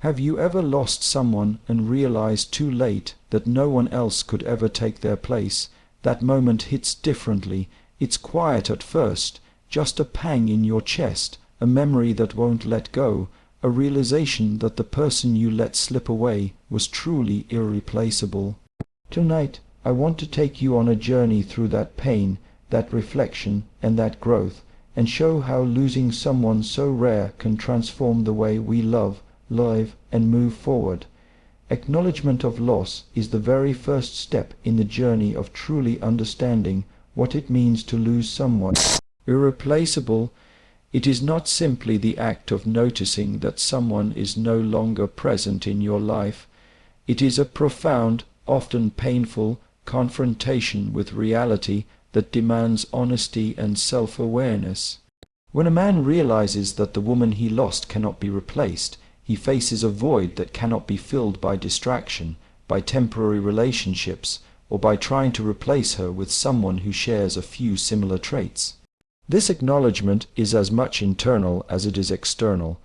Have you ever lost someone and realized too late that no one else could ever take their place? That moment hits differently. It's quiet at first, just a pang in your chest, a memory that won't let go, a realization that the person you let slip away was truly irreplaceable. Tonight, I want to take you on a journey through that pain, that reflection, and that growth, and show how losing someone so rare can transform the way we love, live, and move forward. Acknowledgement of loss is the very first step in the journey of truly understanding what it means to lose someone. Irreplaceable. It is not simply the act of noticing that someone is no longer present in your life. It is a profound, often painful, confrontation with reality that demands honesty and self-awareness. When a man realizes that the woman he lost cannot be replaced, he faces a void that cannot be filled by distraction, by temporary relationships, or by trying to replace her with someone who shares a few similar traits. This acknowledgement is as much internal as it is external.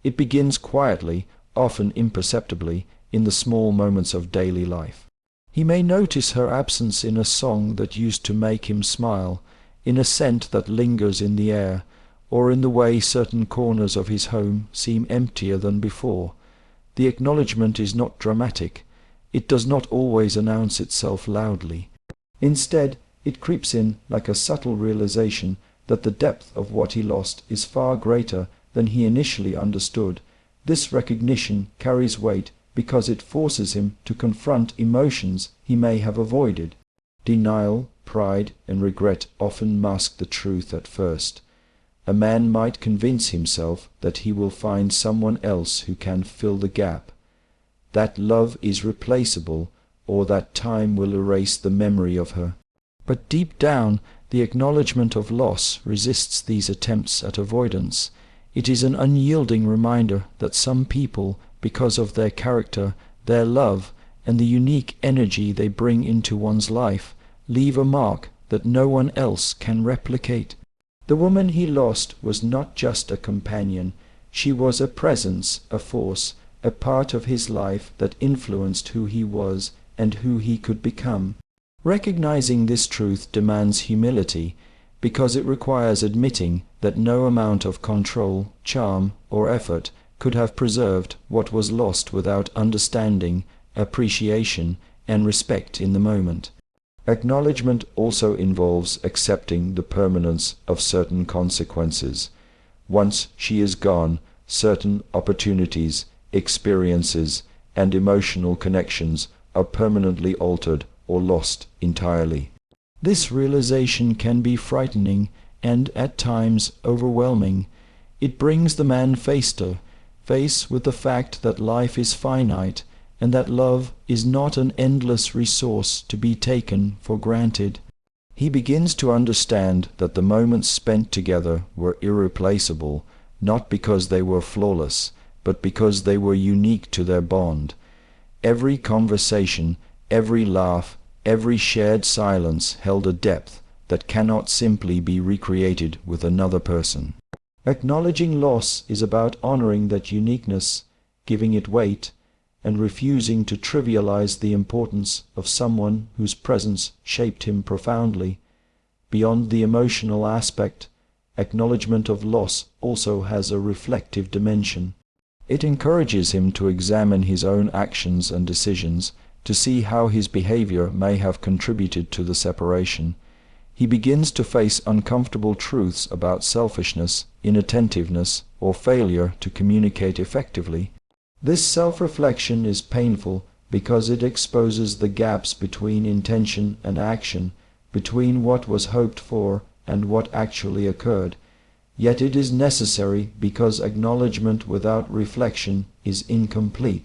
It begins quietly, often imperceptibly, in the small moments of daily life. He may notice her absence in a song that used to make him smile, in a scent that lingers in the air, or in the way certain corners of his home seem emptier than before. The acknowledgement is not dramatic. It does not always announce itself loudly. Instead, it creeps in like a subtle realization that the depth of what he lost is far greater than he initially understood. This recognition carries weight because it forces him to confront emotions he may have avoided. Denial, pride, and regret often mask the truth at first. A man might convince himself that he will find someone else who can fill the gap, that love is replaceable, or that time will erase the memory of her. But deep down, the acknowledgement of loss resists these attempts at avoidance. It is an unyielding reminder that some people, because of their character, their love, and the unique energy they bring into one's life, leave a mark that no one else can replicate. The woman he lost was not just a companion. She was a presence, a force, a part of his life that influenced who he was and who he could become. Recognizing this truth demands humility, because it requires admitting that no amount of control, charm, or effort could have preserved what was lost without understanding, appreciation, and respect in the moment. Acknowledgement also involves accepting the permanence of certain consequences. Once she is gone, certain opportunities, experiences, and emotional connections are permanently altered or lost entirely. This realization can be frightening and at times overwhelming. It brings the man face with the fact that life is finite and that love is not an endless resource to be taken for granted. He begins to understand that the moments spent together were irreplaceable, not because they were flawless, but because they were unique to their bond. Every conversation, every laugh, every shared silence held a depth that cannot simply be recreated with another person. Acknowledging loss is about honoring that uniqueness, giving it weight, and refusing to trivialize the importance of someone whose presence shaped him profoundly. Beyond the emotional aspect, acknowledgement of loss also has a reflective dimension. It encourages him to examine his own actions and decisions, to see how his behavior may have contributed to the separation. He begins to face uncomfortable truths about selfishness, inattentiveness, or failure to communicate effectively. This self-reflection is painful because it exposes the gaps between intention and action, between what was hoped for and what actually occurred. Yet it is necessary because acknowledgement without reflection is incomplete.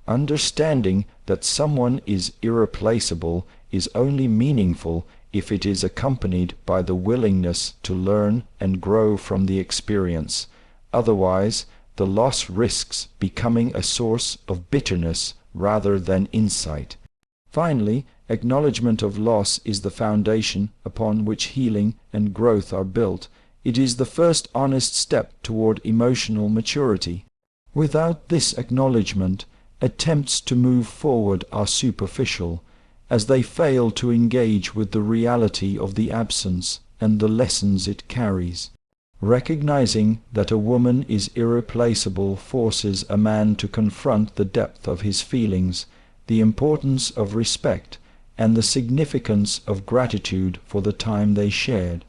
Understanding that someone is irreplaceable is only meaningful if it is accompanied by the willingness to learn and grow from the experience. Otherwise, the loss risks becoming a source of bitterness rather than insight. Finally, acknowledgement of loss is the foundation upon which healing and growth are built. It is the first honest step toward emotional maturity. Without this acknowledgement, attempts to move forward are superficial, as they fail to engage with the reality of the absence and the lessons it carries. Recognizing that a woman is irreplaceable forces a man to confront the depth of his feelings, the importance of respect, and the significance of gratitude for the time they shared.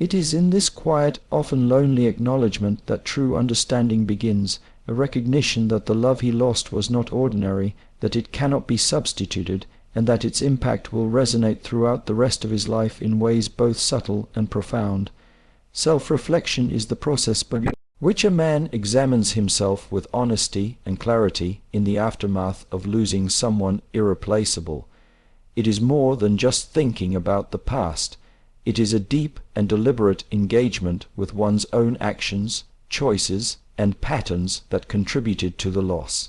It is in this quiet, often lonely acknowledgement that true understanding begins, a recognition that the love he lost was not ordinary, that it cannot be substituted, and that its impact will resonate throughout the rest of his life in ways both subtle and profound. Self-reflection is the process by which a man examines himself with honesty and clarity in the aftermath of losing someone irreplaceable. It is more than just thinking about the past. It is a deep and deliberate engagement with one's own actions, choices, and patterns that contributed to the loss.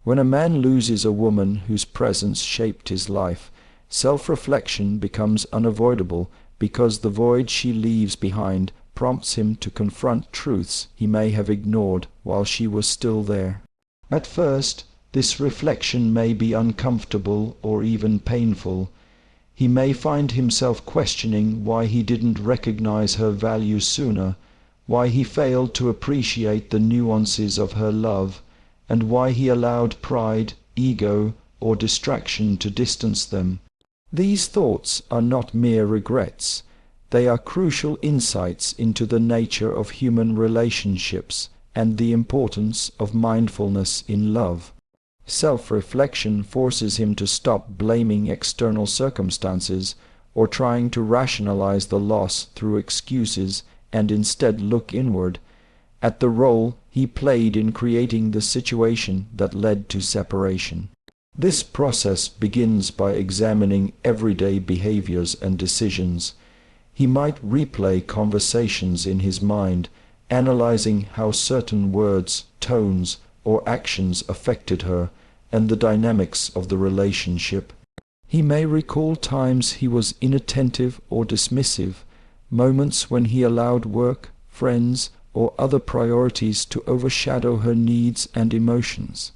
When a man loses a woman whose presence shaped his life, self-reflection becomes unavoidable because the void she leaves behind prompts him to confront truths he may have ignored while she was still there. At first, this reflection may be uncomfortable or even painful. He may find himself questioning why he didn't recognize her value sooner, why he failed to appreciate the nuances of her love, and why he allowed pride, ego, or distraction to distance them. These thoughts are not mere regrets. They are crucial insights into the nature of human relationships and the importance of mindfulness in love. Self-reflection forces him to stop blaming external circumstances or trying to rationalize the loss through excuses and instead look inward, at the role he played in creating the situation that led to separation. This process begins by examining everyday behaviors and decisions. He might replay conversations in his mind, analyzing how certain words, tones, or actions affected her and the dynamics of the relationship. He may recall times he was inattentive or dismissive, moments when he allowed work, friends, or other priorities to overshadow her needs and emotions.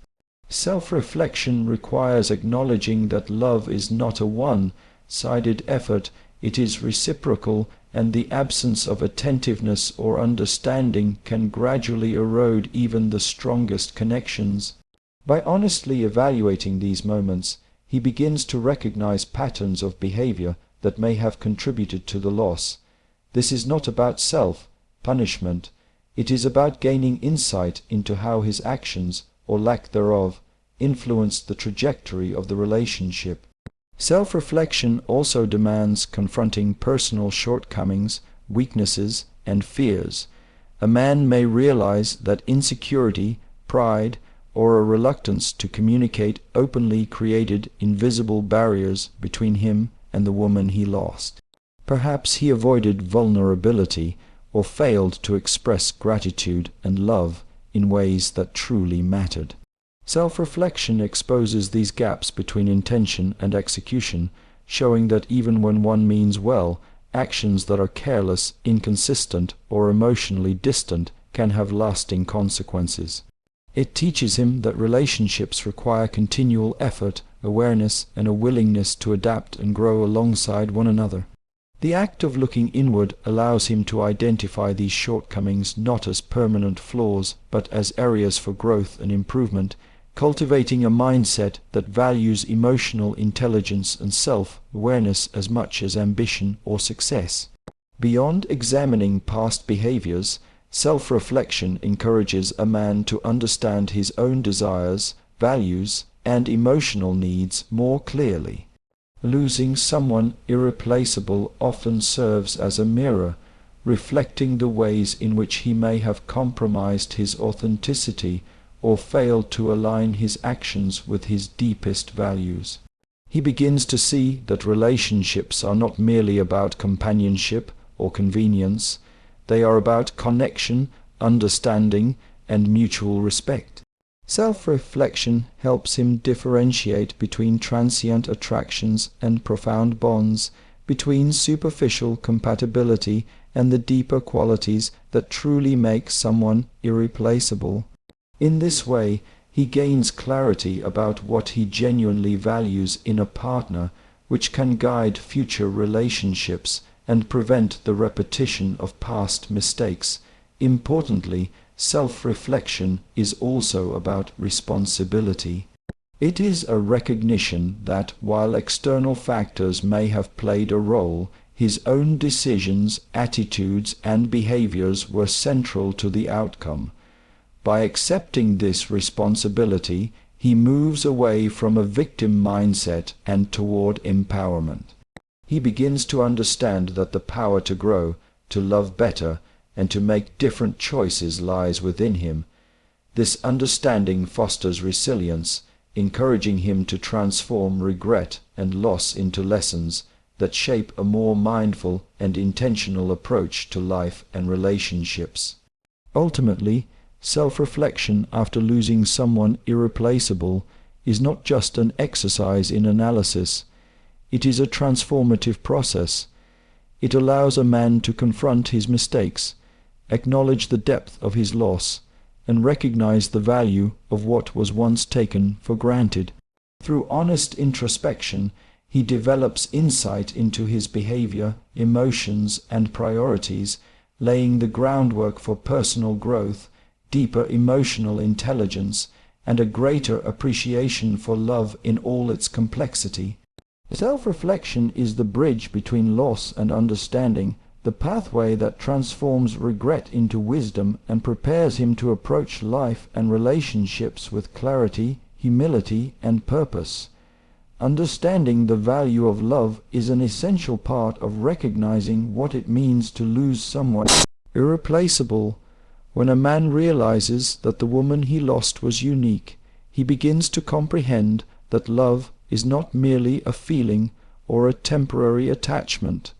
Self-reflection requires acknowledging that love is not a one-sided effort. It is reciprocal, and the absence of attentiveness or understanding can gradually erode even the strongest connections. By honestly evaluating these moments, he begins to recognize patterns of behavior that may have contributed to the loss. This is not about self-punishment. It is about gaining insight into how his actions, or lack thereof, influenced the trajectory of the relationship. Self-reflection also demands confronting personal shortcomings, weaknesses, and fears. A man may realize that insecurity, pride, or a reluctance to communicate openly created invisible barriers between him and the woman he lost. Perhaps he avoided vulnerability or failed to express gratitude and love in ways that truly mattered. Self-reflection exposes these gaps between intention and execution, showing that even when one means well, actions that are careless, inconsistent, or emotionally distant can have lasting consequences. It teaches him that relationships require continual effort, awareness, and a willingness to adapt and grow alongside one another. The act of looking inward allows him to identify these shortcomings not as permanent flaws, but as areas for growth and improvement, cultivating a mindset that values emotional intelligence and self-awareness as much as ambition or success. Beyond examining past behaviors, self-reflection encourages a man to understand his own desires, values, and emotional needs more clearly. Losing someone irreplaceable often serves as a mirror, reflecting the ways in which he may have compromised his authenticity or failed to align his actions with his deepest values. He begins to see that relationships are not merely about companionship or convenience. They are about connection, understanding, and mutual respect. Self-reflection helps him differentiate between transient attractions and profound bonds, between superficial compatibility and the deeper qualities that truly make someone irreplaceable. In this way, he gains clarity about what he genuinely values in a partner, which can guide future relationships and prevent the repetition of past mistakes. Importantly, self-reflection is also about responsibility. It is a recognition that, while external factors may have played a role, his own decisions, attitudes, and behaviors were central to the outcome. By accepting this responsibility, he moves away from a victim mindset and toward empowerment. He begins to understand that the power to grow, to love better, and to make different choices lies within him. This understanding fosters resilience, encouraging him to transform regret and loss into lessons that shape a more mindful and intentional approach to life and relationships. Ultimately, self-reflection after losing someone irreplaceable is not just an exercise in analysis. It is a transformative process. It allows a man to confront his mistakes, acknowledge the depth of his loss, and recognize the value of what was once taken for granted. Through honest introspection, he develops insight into his behavior, emotions, and priorities, laying the groundwork for personal growth, deeper emotional intelligence, and a greater appreciation for love in all its complexity. Self-reflection is the bridge between loss and understanding, the pathway that transforms regret into wisdom and prepares him to approach life and relationships with clarity, humility, and purpose. Understanding the value of love is an essential part of recognizing what it means to lose someone irreplaceable. When a man realizes that the woman he lost was unique, he begins to comprehend that love is not merely a feeling or a temporary attachment.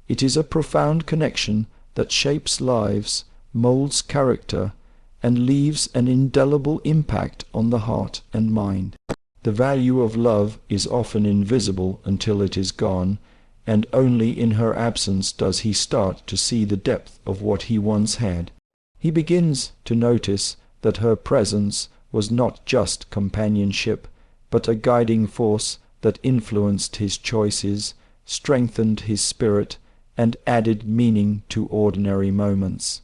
It is a profound connection that shapes lives, molds character, and leaves an indelible impact on the heart and mind. The value of love is often invisible until it is gone, and only in her absence does he start to see the depth of what he once had. He begins to notice that her presence was not just companionship, but a guiding force that influenced his choices, strengthened his spirit, and added meaning to ordinary moments.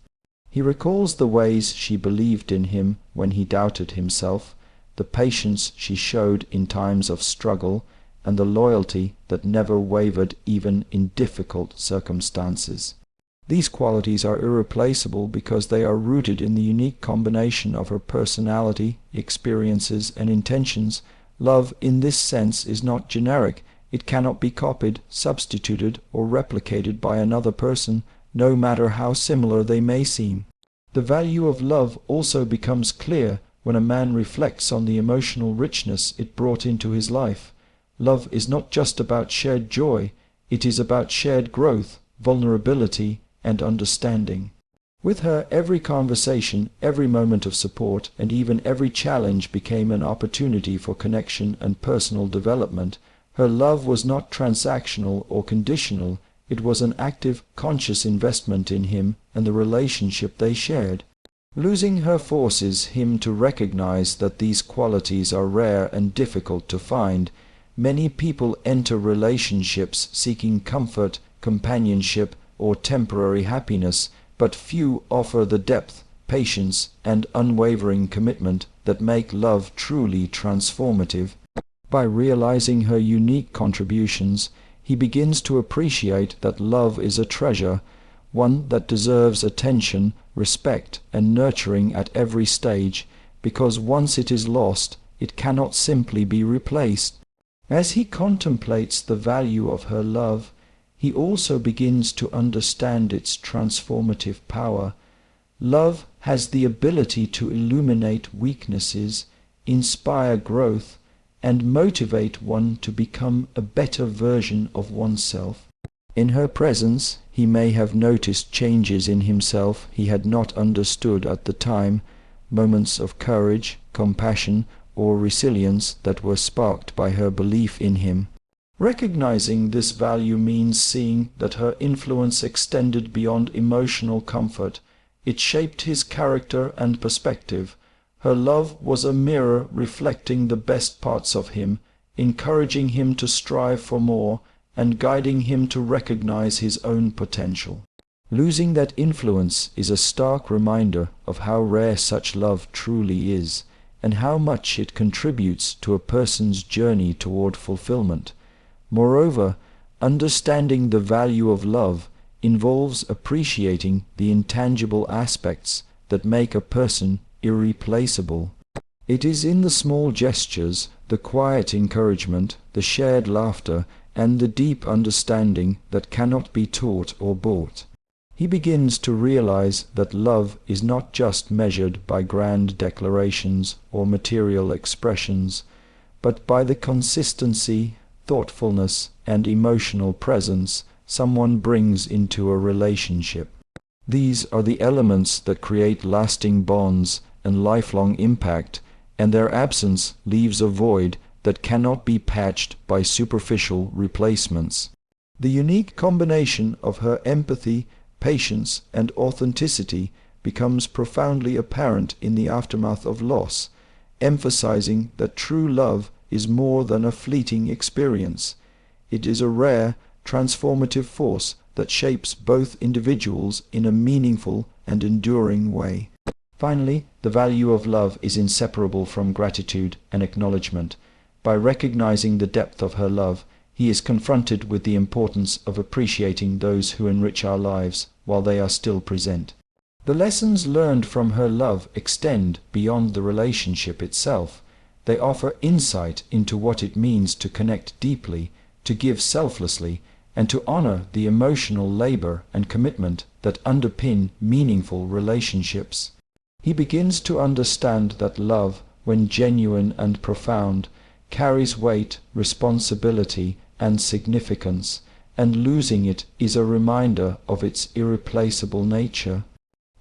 He recalls the ways she believed in him when he doubted himself, the patience she showed in times of struggle, and the loyalty that never wavered even in difficult circumstances. These qualities are irreplaceable because they are rooted in the unique combination of her personality, experiences, and intentions. Love in this sense is not generic. It cannot be copied, substituted, or replicated by another person, no matter how similar they may seem. The value of love also becomes clear when a man reflects on the emotional richness it brought into his life. Love is not just about shared joy, it is about shared growth, vulnerability, and understanding. With her, every conversation, every moment of support, and even every challenge became an opportunity for connection and personal development. Her love was not transactional or conditional, it was an active, conscious investment in him and the relationship they shared. Losing her forces him to recognize that these qualities are rare and difficult to find. Many people enter relationships seeking comfort, companionship, or temporary happiness, but few offer the depth, patience, and unwavering commitment that make love truly transformative. By realizing her unique contributions, he begins to appreciate that love is a treasure, one that deserves attention, respect, and nurturing at every stage, because once it is lost, it cannot simply be replaced. As he contemplates the value of her love, he also begins to understand its transformative power. Love has the ability to illuminate weaknesses, inspire growth, and motivate one to become a better version of oneself. In her presence, he may have noticed changes in himself he had not understood at the time, moments of courage, compassion, or resilience that were sparked by her belief in him. Recognizing this value means seeing that her influence extended beyond emotional comfort. It shaped his character and perspective. Her love was a mirror reflecting the best parts of him, encouraging him to strive for more, and guiding him to recognize his own potential. Losing that influence is a stark reminder of how rare such love truly is, and how much it contributes to a person's journey toward fulfillment. Moreover, understanding the value of love involves appreciating the intangible aspects that make a person irreplaceable. It is in the small gestures, the quiet encouragement, the shared laughter, and the deep understanding that cannot be taught or bought. He begins to realize that love is not just measured by grand declarations or material expressions, but by the consistency, thoughtfulness, and emotional presence someone brings into a relationship. These are the elements that create lasting bonds and lifelong impact, and their absence leaves a void that cannot be patched by superficial replacements. The unique combination of her empathy, patience, and authenticity becomes profoundly apparent in the aftermath of loss, emphasizing that true love is more than a fleeting experience. It is a rare, transformative force that shapes both individuals in a meaningful and enduring way. Finally, the value of love is inseparable from gratitude and acknowledgement. By recognizing the depth of her love, he is confronted with the importance of appreciating those who enrich our lives while they are still present. The lessons learned from her love extend beyond the relationship itself. They offer insight into what it means to connect deeply, to give selflessly, and to honor the emotional labor and commitment that underpin meaningful relationships. He begins to understand that love, when genuine and profound, carries weight, responsibility, and significance, and losing it is a reminder of its irreplaceable nature.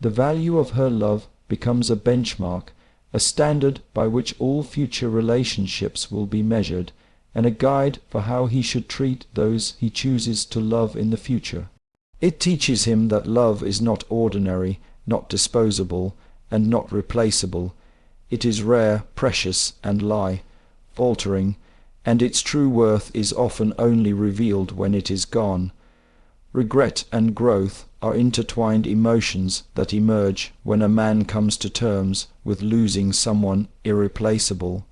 The value of her love becomes a benchmark, a standard by which all future relationships will be measured, and a guide for how he should treat those he chooses to love in the future. It teaches him that love is not ordinary, not disposable, and not replaceable. It is rare, precious, and faltering, and its true worth is often only revealed when it is gone. Regret and growth are intertwined emotions that emerge when a man comes to terms with losing someone irreplaceable.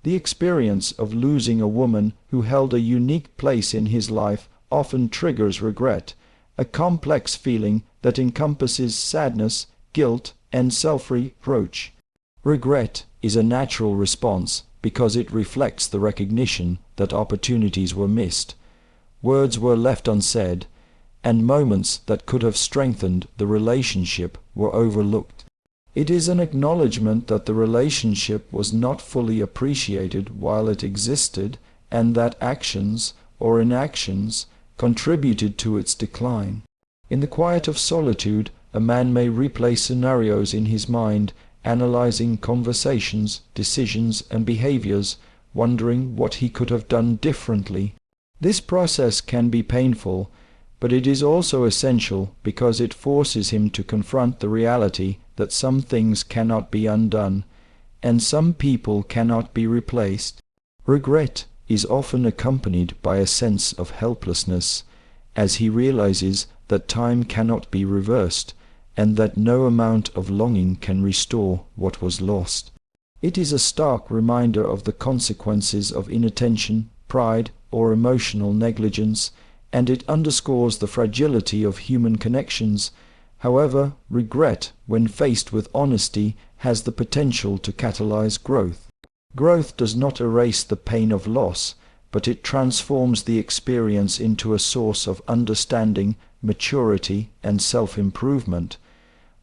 The experience of losing a woman who held a unique place in his life often triggers regret, a complex feeling that encompasses sadness, guilt, and self-reproach. Regret is a natural response because it reflects the recognition that opportunities were missed, words were left unsaid, and moments that could have strengthened the relationship were overlooked. It is an acknowledgement that the relationship was not fully appreciated while it existed, and that actions or inactions contributed to its decline. In the quiet of solitude, a man may replay scenarios in his mind, analyzing conversations, decisions, and behaviors, wondering what he could have done differently. This process can be painful, but it is also essential because it forces him to confront the reality that some things cannot be undone, and some people cannot be replaced. Regret is often accompanied by a sense of helplessness, as he realizes that time cannot be reversed, and that no amount of longing can restore what was lost. It is a stark reminder of the consequences of inattention, pride, or emotional negligence, and it underscores the fragility of human connections. However, regret, when faced with honesty, has the potential to catalyze growth. Growth does not erase the pain of loss, but it transforms the experience into a source of understanding, maturity, and self-improvement.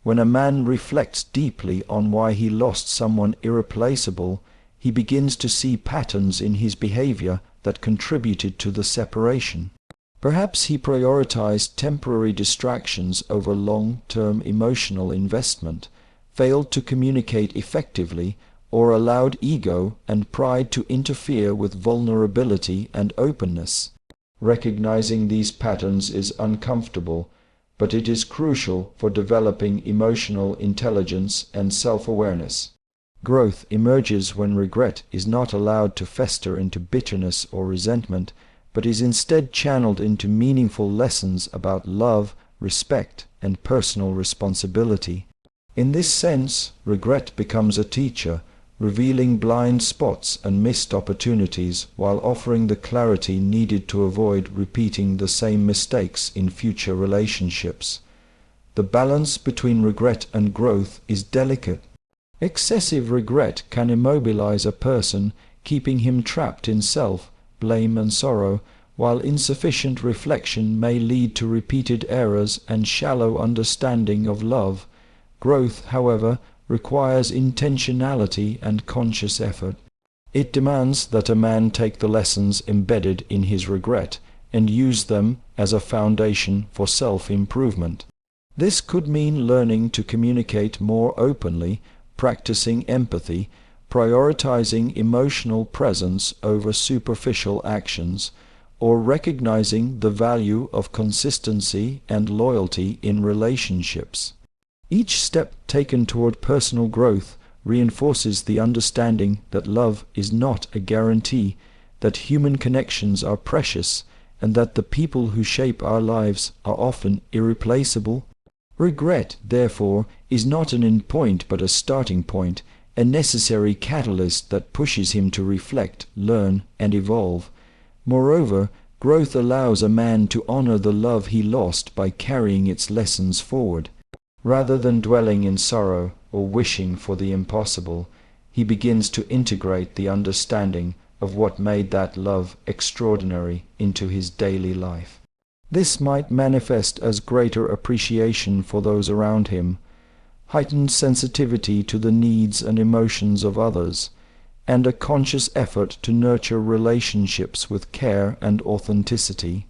When a man reflects deeply on why he lost someone irreplaceable, he begins to see patterns in his behavior that contributed to the separation. Perhaps he prioritized temporary distractions over long-term emotional investment, failed to communicate effectively, or allowed ego and pride to interfere with vulnerability and openness. Recognizing these patterns is uncomfortable, but it is crucial for developing emotional intelligence and self-awareness. Growth emerges when regret is not allowed to fester into bitterness or resentment, but is instead channeled into meaningful lessons about love, respect, and personal responsibility. In this sense, regret becomes a teacher, revealing blind spots and missed opportunities while offering the clarity needed to avoid repeating the same mistakes in future relationships. The balance between regret and growth is delicate. Excessive regret can immobilize a person, keeping him trapped in self, blame and sorrow, while insufficient reflection may lead to repeated errors and shallow understanding of love. Growth, however, requires intentionality and conscious effort. It demands that a man take the lessons embedded in his regret and use them as a foundation for self-improvement. This could mean learning to communicate more openly, practicing empathy, prioritizing emotional presence over superficial actions, or recognizing the value of consistency and loyalty in relationships. Each step taken toward personal growth reinforces the understanding that love is not a guarantee, that human connections are precious, and that the people who shape our lives are often irreplaceable. Regret, therefore, is not an endpoint but a starting point, a necessary catalyst that pushes him to reflect, learn, and evolve. Moreover, growth allows a man to honor the love he lost by carrying its lessons forward. Rather than dwelling in sorrow or wishing for the impossible, he begins to integrate the understanding of what made that love extraordinary into his daily life. This might manifest as greater appreciation for those around him, heightened sensitivity to the needs and emotions of others, and a conscious effort to nurture relationships with care and authenticity.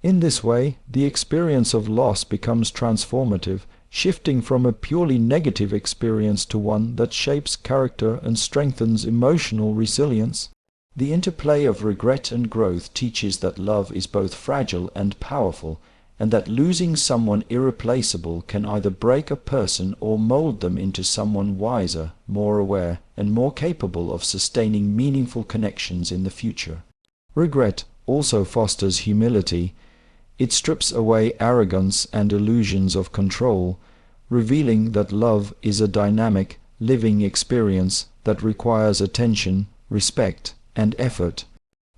In this way, the experience of loss becomes transformative, shifting from a purely negative experience to one that shapes character and strengthens emotional resilience. The interplay of regret and growth teaches that love is both fragile and powerful, and that losing someone irreplaceable can either break a person or mold them into someone wiser, more aware, and more capable of sustaining meaningful connections in the future. Regret also fosters humility. It strips away arrogance and illusions of control, revealing that love is a dynamic, living experience that requires attention, respect, and effort.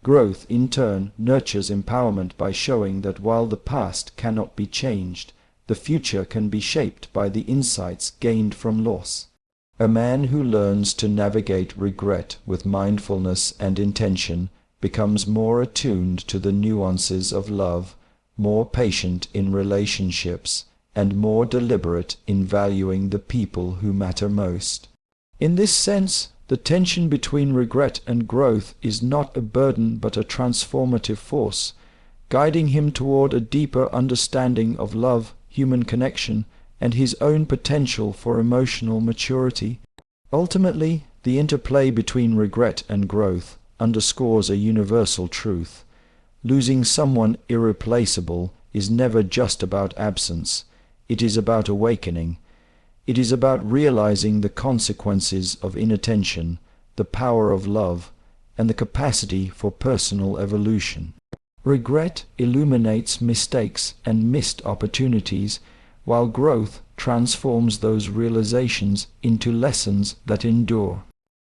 Growth, in turn, nurtures empowerment by showing that while the past cannot be changed, the future can be shaped by the insights gained from loss. A man who learns to navigate regret with mindfulness and intention becomes more attuned to the nuances of love, more patient in relationships, and more deliberate in valuing the people who matter most. In this sense, the tension between regret and growth is not a burden but a transformative force, guiding him toward a deeper understanding of love, human connection, and his own potential for emotional maturity. Ultimately, the interplay between regret and growth underscores a universal truth. Losing someone irreplaceable is never just about absence. It is about awakening. It is about realizing the consequences of inattention, the power of love, and the capacity for personal evolution. Regret illuminates mistakes and missed opportunities, while growth transforms those realizations into lessons that endure.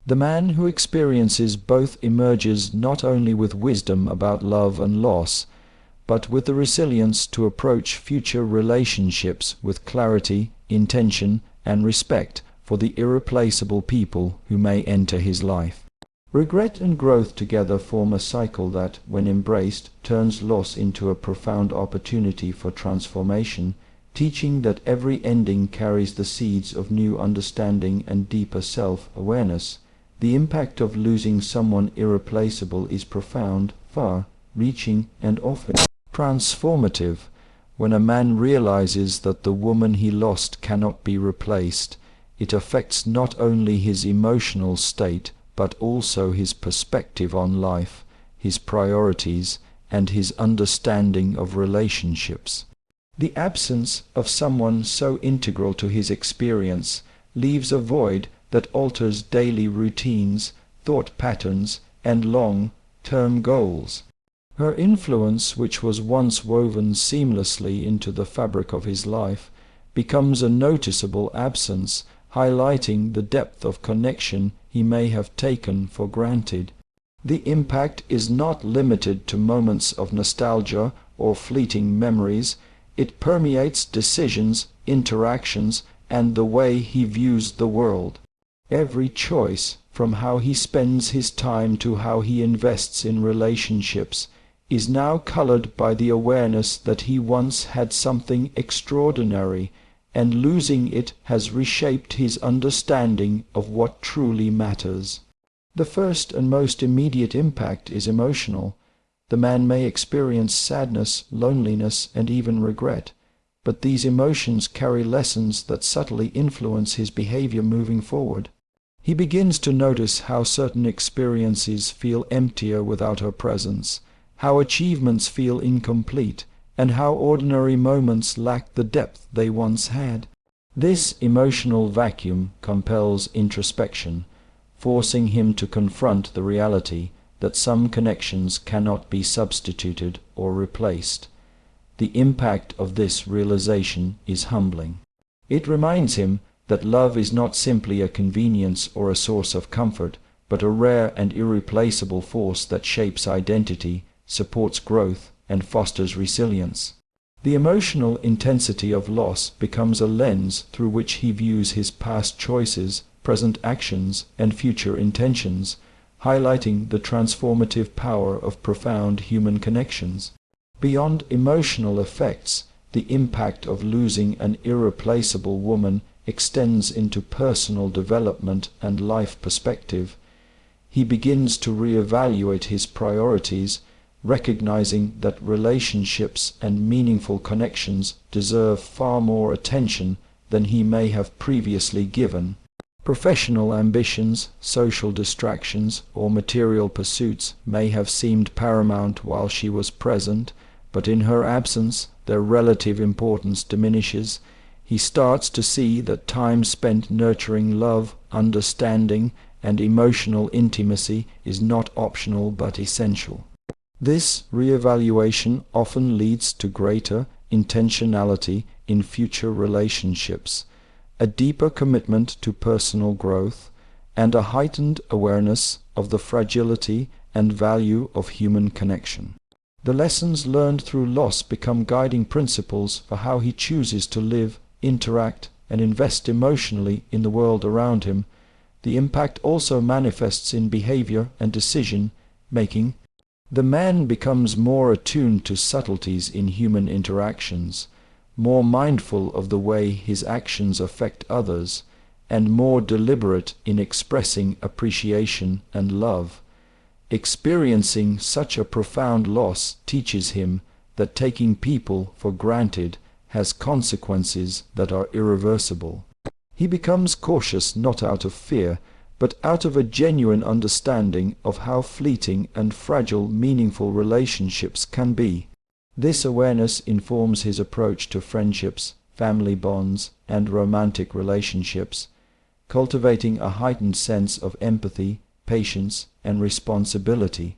The man who experiences both emerges not only with wisdom about love and loss, but with the resilience to approach future relationships with clarity, intention, and respect for the irreplaceable people who may enter his life. Regret and growth together form a cycle that, when embraced, turns loss into a profound opportunity for transformation, teaching that every ending carries the seeds of new understanding and deeper self-awareness. The impact of losing someone irreplaceable is profound, far-reaching, and often transformative. When a man realizes that the woman he lost cannot be replaced, it affects not only his emotional state, but also his perspective on life, his priorities, and his understanding of relationships. The absence of someone so integral to his experience leaves a void that alters daily routines, thought patterns, and long-term goals. Her influence, which was once woven seamlessly into the fabric of his life, becomes a noticeable absence, highlighting the depth of connection he may have taken for granted. The impact is not limited to moments of nostalgia or fleeting memories. It permeates decisions, interactions, and the way he views the world. Every choice, from how he spends his time to how he invests in relationships, is now colored by the awareness that he once had something extraordinary, and losing it has reshaped his understanding of what truly matters. The first and most immediate impact is emotional. The man may experience sadness, loneliness, and even regret, but these emotions carry lessons that subtly influence his behavior moving forward. He begins to notice how certain experiences feel emptier without her presence, how achievements feel incomplete, and how ordinary moments lack the depth they once had. This emotional vacuum compels introspection, forcing him to confront the reality that some connections cannot be substituted or replaced. The impact of this realization is humbling. It reminds him that love is not simply a convenience or a source of comfort, but a rare and irreplaceable force that shapes identity, supports growth, and fosters resilience. The emotional intensity of loss becomes a lens through which he views his past choices, present actions, and future intentions, highlighting the transformative power of profound human connections. Beyond emotional effects, the impact of losing an irreplaceable woman extends into personal development and life perspective. He begins to reevaluate his priorities, recognizing that relationships and meaningful connections deserve far more attention than he may have previously given. Professional ambitions, social distractions, or material pursuits may have seemed paramount while she was present, but in her absence their relative importance diminishes. He starts to see that time spent nurturing love, understanding, and emotional intimacy is not optional but essential. This reevaluation often leads to greater intentionality in future relationships, a deeper commitment to personal growth, and a heightened awareness of the fragility and value of human connection. The lessons learned through loss become guiding principles for how he chooses to live, interact, and invest emotionally in the world around him. The impact also manifests in behavior and decision-making. The man becomes more attuned to subtleties in human interactions, more mindful of the way his actions affect others, and more deliberate in expressing appreciation and love. Experiencing such a profound loss teaches him that taking people for granted has consequences that are irreversible. He becomes cautious not out of fear, but out of a genuine understanding of how fleeting and fragile meaningful relationships can be. This awareness informs his approach to friendships, family bonds, and romantic relationships, cultivating a heightened sense of empathy, patience, and responsibility.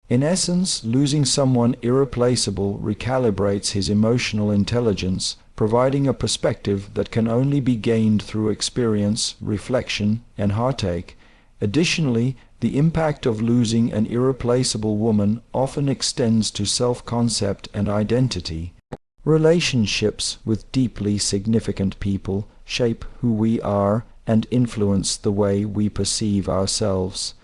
In essence, losing someone irreplaceable recalibrates his emotional intelligence, providing a perspective that can only be gained through experience, reflection, and heartache. Additionally, the impact of losing an irreplaceable woman often extends to self-concept and identity. Relationships with deeply significant people shape who we are and influence the way we perceive ourselves.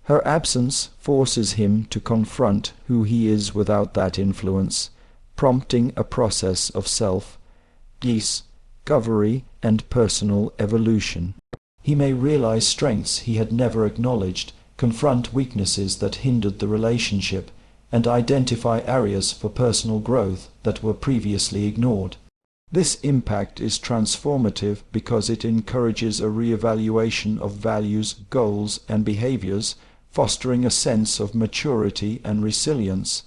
Her absence forces him to confront who he is without that influence, prompting a process of self-discovery and personal evolution. He may realize strengths he had never acknowledged, confront weaknesses that hindered the relationship, and identify areas for personal growth that were previously ignored. This impact is transformative because it encourages a reevaluation of values, goals, and behaviors, fostering a sense of maturity and resilience.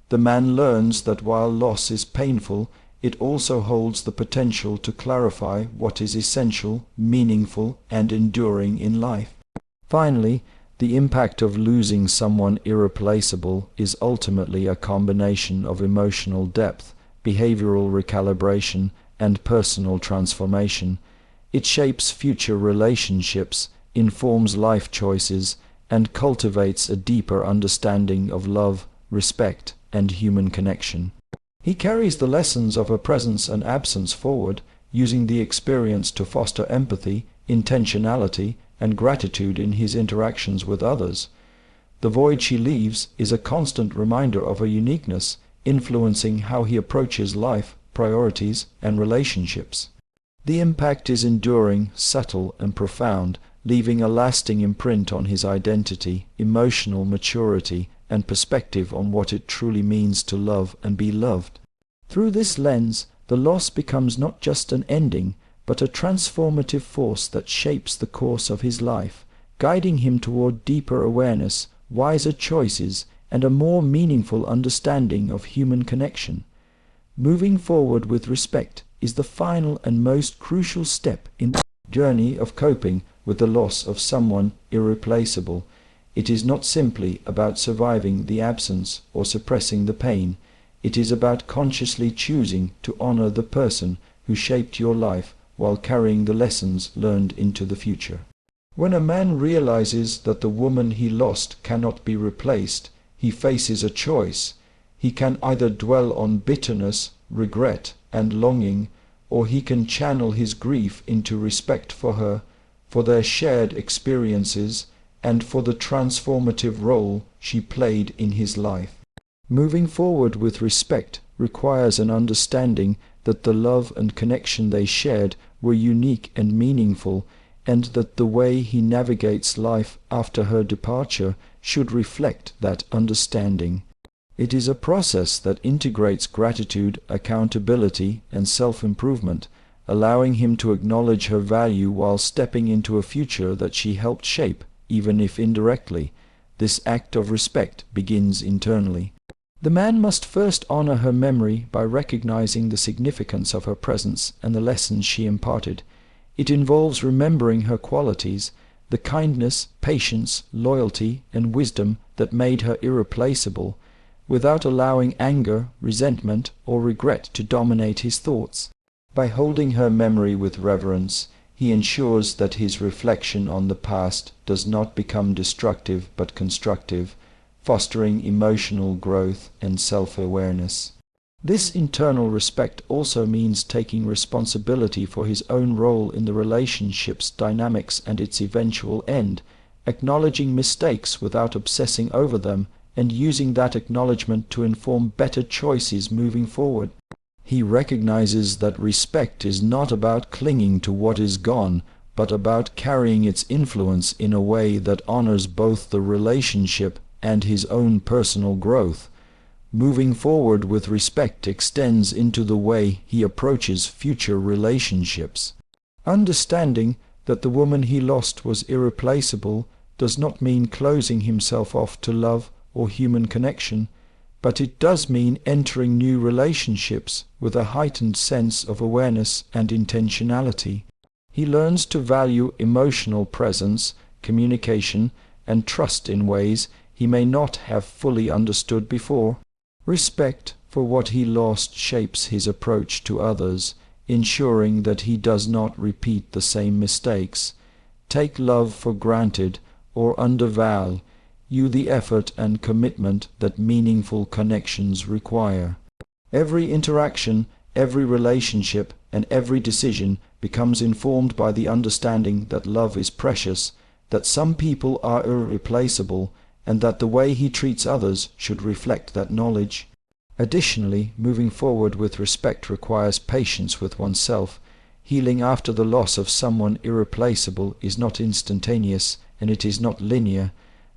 The man learns that while loss is painful, it also holds the potential to clarify what is essential, meaningful, and enduring in life. Finally, the impact of losing someone irreplaceable is ultimately a combination of emotional depth, behavioral recalibration, and personal transformation. It shapes future relationships, informs life choices, and cultivates a deeper understanding of love, respect, and human connection. He carries the lessons of her presence and absence forward, using the experience to foster empathy, intentionality, and gratitude in his interactions with others. The void she leaves is a constant reminder of her uniqueness, influencing how he approaches life, priorities, and relationships. The impact is enduring, subtle, and profound, leaving a lasting imprint on his identity, emotional maturity, and perspective on what it truly means to love and be loved. Through this lens, the loss becomes not just an ending, but a transformative force that shapes the course of his life, guiding him toward deeper awareness, wiser choices, and a more meaningful understanding of human connection. Moving forward with respect is the final and most crucial step in the journey of coping with the loss of someone irreplaceable. It is not simply about surviving the absence or suppressing the pain. It is about consciously choosing to honor the person who shaped your life while carrying the lessons learned into the future. When a man realizes that the woman he lost cannot be replaced, he faces a choice. He can either dwell on bitterness, regret, and longing, or he can channel his grief into respect for her, for their shared experiences, and for the transformative role she played in his life. Moving forward with respect requires an understanding that the love and connection they shared were unique and meaningful, and that the way he navigates life after her departure should reflect that understanding. It is a process that integrates gratitude, accountability, and self-improvement, allowing him to acknowledge her value while stepping into a future that she helped shape, even if indirectly. This act of respect begins internally. The man must first honor her memory by recognizing the significance of her presence and the lessons she imparted. It involves remembering her qualities, the kindness, patience, loyalty, and wisdom that made her irreplaceable, without allowing anger, resentment, or regret to dominate his thoughts. By holding her memory with reverence, he ensures that his reflection on the past does not become destructive but constructive, fostering emotional growth and self-awareness. This internal respect also means taking responsibility for his own role in the relationship's dynamics and its eventual end, acknowledging mistakes without obsessing over them, and using that acknowledgement to inform better choices moving forward. He recognizes that respect is not about clinging to what is gone, but about carrying its influence in a way that honors both the relationship and his own personal growth. Moving forward with respect extends into the way he approaches future relationships. Understanding that the woman he lost was irreplaceable does not mean closing himself off to love or human connection, but it does mean entering new relationships with a heightened sense of awareness and intentionality. He learns to value emotional presence, communication, and trust in ways he may not have fully understood before. Respect for what he lost shapes his approach to others, ensuring that he does not repeat the same mistakes, take love for granted, or undervalue the effort and commitment that meaningful connections require. Every interaction, every relationship, and every decision becomes informed by the understanding that love is precious, that some people are irreplaceable, and that the way he treats others should reflect that knowledge. Additionally, moving forward with respect requires patience with oneself. Healing after the loss of someone irreplaceable is not instantaneous, and it is not linear.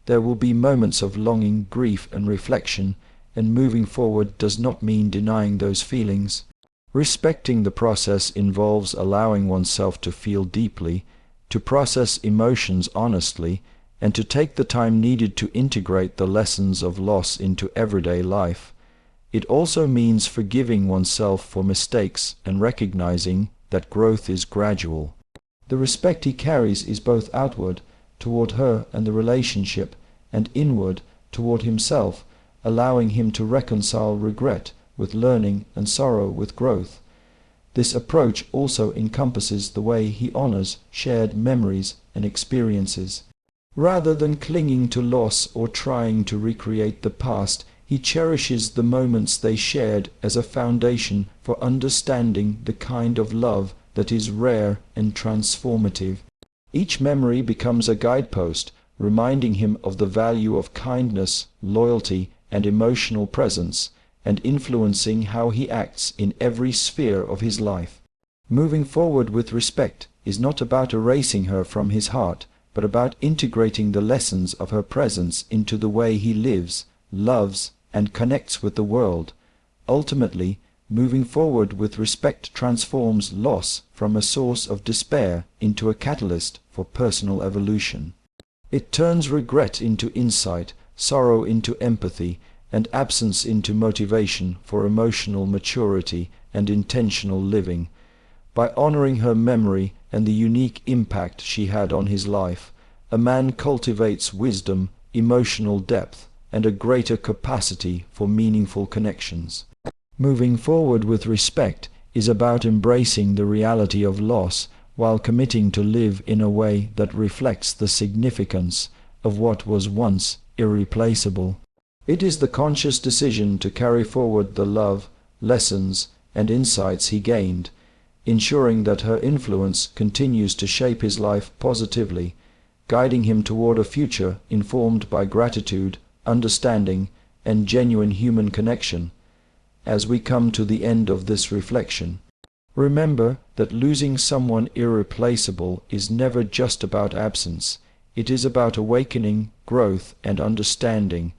There will be moments of longing, grief, and reflection, and moving forward does not mean denying those feelings. Respecting the process involves allowing oneself to feel deeply, to process emotions honestly, and to take the time needed to integrate the lessons of loss into everyday life. It also means forgiving oneself for mistakes and recognizing that growth is gradual. The respect he carries is both outward, toward her and the relationship, and inward, toward himself, allowing him to reconcile regret with learning and sorrow with growth. This approach also encompasses the way he honors shared memories and experiences. Rather than clinging to loss or trying to recreate the past, he cherishes the moments they shared as a foundation for understanding the kind of love that is rare and transformative. Each memory becomes a guidepost, reminding him of the value of kindness, loyalty, and emotional presence, and influencing how he acts in every sphere of his life. Moving forward with respect is not about erasing her from his heart, but about integrating the lessons of her presence into the way he lives, loves, and connects with the world. Ultimately, moving forward with respect transforms loss from a source of despair into a catalyst for personal evolution. It turns regret into insight, sorrow into empathy, and absence into motivation for emotional maturity and intentional living. By honoring her memory and the unique impact she had on his life, a man cultivates wisdom, emotional depth, and a greater capacity for meaningful connections. Moving forward with respect is about embracing the reality of loss while committing to live in a way that reflects the significance of what was once irreplaceable. It is the conscious decision to carry forward the love, lessons, and insights he gained, ensuring that her influence continues to shape his life positively, guiding him toward a future informed by gratitude, understanding, and genuine human connection. As we come to the end of this reflection, remember that losing someone irreplaceable is never just about absence. It is about awakening, growth, and understanding.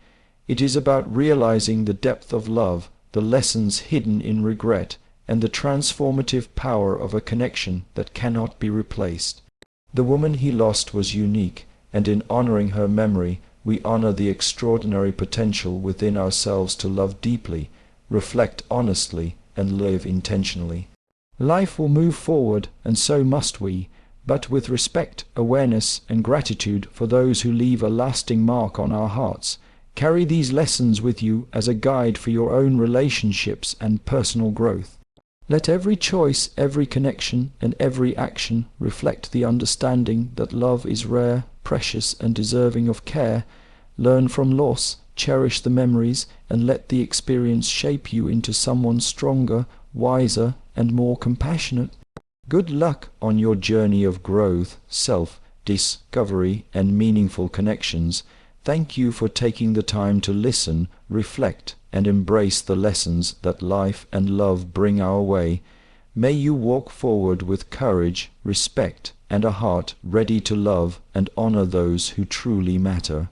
It is about realizing the depth of love, the lessons hidden in regret, and the transformative power of a connection that cannot be replaced. The woman he lost was unique, and in honoring her memory, we honor the extraordinary potential within ourselves to love deeply, reflect honestly, and live intentionally. Life will move forward, and so must we, but with respect, awareness, and gratitude for those who leave a lasting mark on our hearts. Carry these lessons with you as a guide for your own relationships and personal growth. Let every choice, every connection, and every action reflect the understanding that love is rare, precious, and deserving of care. Learn from loss, cherish the memories, and let the experience shape you into someone stronger, wiser, and more compassionate. Good luck on your journey of growth, self-discovery, and meaningful connections. Thank you for taking the time to listen, reflect, and embrace the lessons that life and love bring our way. May you walk forward with courage, respect, and a heart ready to love and honor those who truly matter.